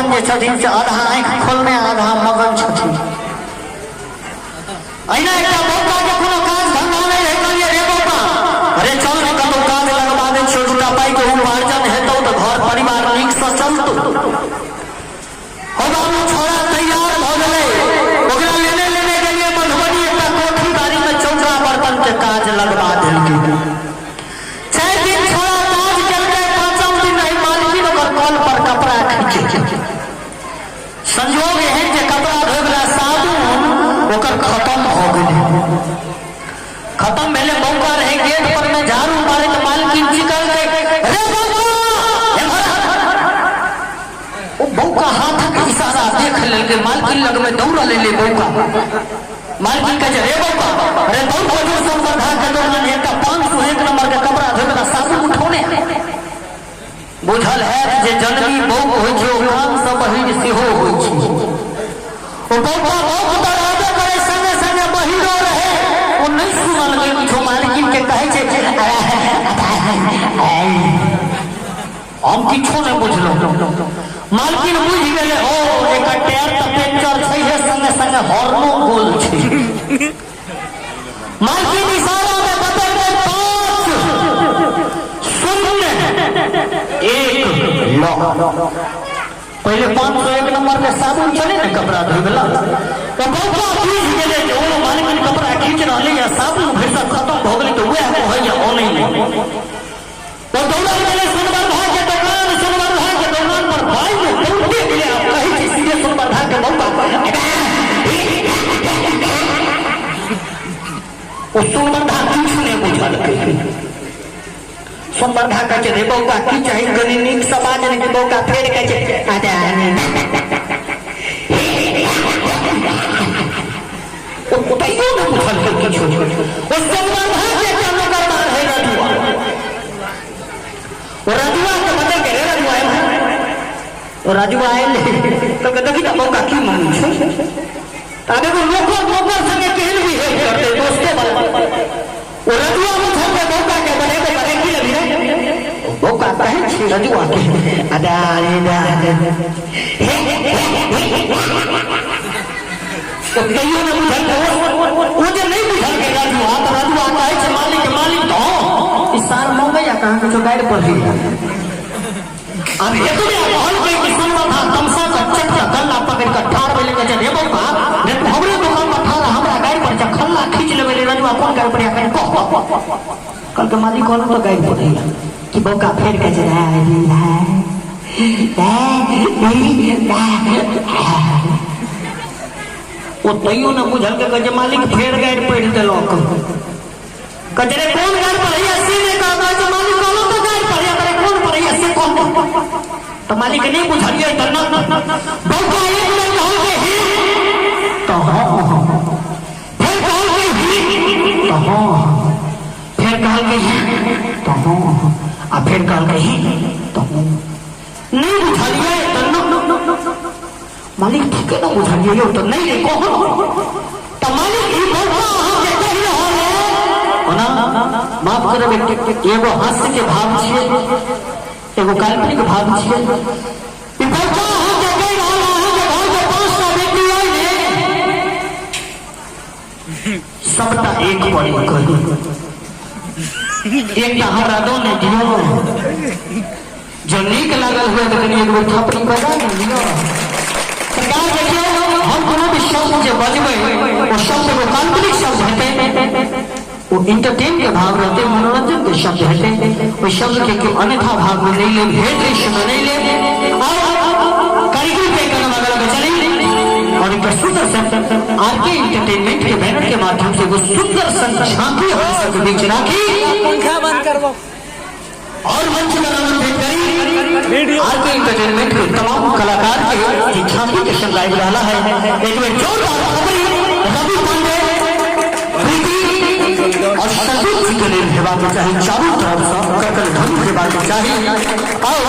अपन जे छथिन से आधा आँखि खोलने आधा मगन छथिन। अहिना एकटा बौका के कोनो काज धंधा नहीं है, कहलिए रे बौका अरे चल ने कतौ काज लगवा दे छियौ, दूटा पाई के उपार्जन हेतौ तो घर परिवार नीक से चलतौ। हो बाबू छोड़ा तैयार भ गेलै, ओकरा लेने गेलिए मधुबनी, एकटा कोठी बाड़ी में चौका बर्तन के काज लगवा देलकै। 6 दिन छोड़ा काज केलकै, 5म दिन नहीं मालकिन ओकर कल पर कपड़ा खींचे। संयोग एहन जे कपड़ा धोए वाला साबुन ओकर खत्म हो गए। खत्म भेले बौका रहे गेट पर में झाड़ू मारे तो मालकिन निकल गए, अरे बौका ओ बौका हाथ के इशारा देख लेके मालकिन लग में दौड़ा ले बौका। मालकिन कहे रे बौका अरे बौका जो सब बंधा के दौड़न एकटा 501 नंबर के कपड़ा धोए वाला साबुन उठौने बुझल है जे जननी बौक होइ छै, काम सब बहिन सेहो होइ छै। ओ बौका बौक दराबे करे संगे संगे बहिरो रहे, ओ नहीं सुनल के कुछो मालकिन के कहे छै हम किछो नहीं बुझलो। मालकिन बुझ गेले ओ एकर टायर त पंचर छै हे, संगे संगे हॉर्नो गोल छै। मालकिन इशारा में बदल गए 5-0-1 पहले 501 नंबर के साबुन चले ना कपड़ा धोए वाला, तो बौका बुझ गेले जे ओ मालकिन कपड़ा खींच रहले या साबुन भैसा खत्म हो गेले तो वह हो या ओ नहीं। तो दौड़ा गेले सुनबरधा के दुकान पर भाई में दौड़ते गेले, आप कहे छी सीधे सुनबरधा के बौका ओ सुनबरधा कुछ नहीं बुझल। सुनबरधा कहे रे बौका की चाहिए कनी नीक समाज ने के बौका फेर कहे छै आदा ओ तइयो न बुझल किछो। ओ सुनबरधा के केना करबार है रजुआ, ओ रजुआ के बता के रे रजुआ है, ओ रजुआ आइल तो के देखि त बौका की मांग छै। ताबे को लोकर संगे केहन भी है करते दोस्ते वाला। ओ रजुआ बुझल के बौका के बने के करे की लगी रे बौका कहे छी रजुआ के आदा रे दा तो कहियो न बुझल वो जे नहीं बुझल के रजुआ तो रजुआ कहे छै मालिक तो इस साल मंगैया कहां के जो गाइड पर दी। अब एतबे कहल के कि सुनबरधा तमसा का चक्का गल्ला पकड़ के ठाड़ भेले के रे बौका रे हमरे दुकान पर ठाड़ हमरा गाइड पर खल्ला खींच लेबे रे रजुआ कोन गाइड पर कह कल के मालिक कौन तो गाइड पर दिया कि बौका फेर के जरा ओ तइयो न बुझल के कहे मालिक फेर गाइड पढ़ देलक। कजरे कौन गाइड पढ़ैया से ने कहा जे मालिक कहलो तो गाइड पढ़ैया करे कौन पढ़ैया से कौन तो मालिक नहीं बुझलिए त न बौका एक ने कहल के तो फिर कहल के तो फिर कहल के तो आ फिर कहल के तो नहीं बुझलिए त न मालिक ठीक है ना बुझलिए तो नहीं रे कहो तो मालिक ई बौका हम के कहि रहल है ना माफ करबे एगो हास्य के भाव छियै, एगो काल्पनिक भाव छियै। ई बौका हम के कहि रहल है जे घर में 5टा बेटी आई ने सबटा एक पड़ी कहि एकटा हमरा दो ने दियो जो नीक लागल हुए तो कनी एगो थपड़ी बजा दियो। सरकार देखिए हम कोनो भी शब्द जो बजबै वो शब्द को काल्पनिक शब्द हेतै, वो इंटरटेन के भाव रहते, मनोरंजन के शब्द हेतै, वो शब्द के अन्यथा भाव में नहीं ले, भेद दृश्य में नहीं ले और कारीगरी पे कदम अगर चले और एक सुंदर आरके एंटरटेनमेंट के बैनर के माध्यम से वो सुंदर संख्याकी हो सके बीच राखी और मंच का आनंद करी आरके एंटरटेनमेंट के तमाम कलाकार के झांकी के संग लाइव रहा है। एक में जोरदार रवि पांडे और संदीप जी के लिए हेबाक चाहिए, चारों तरफ से ककल ढंग हेबाक चाहिए। आओ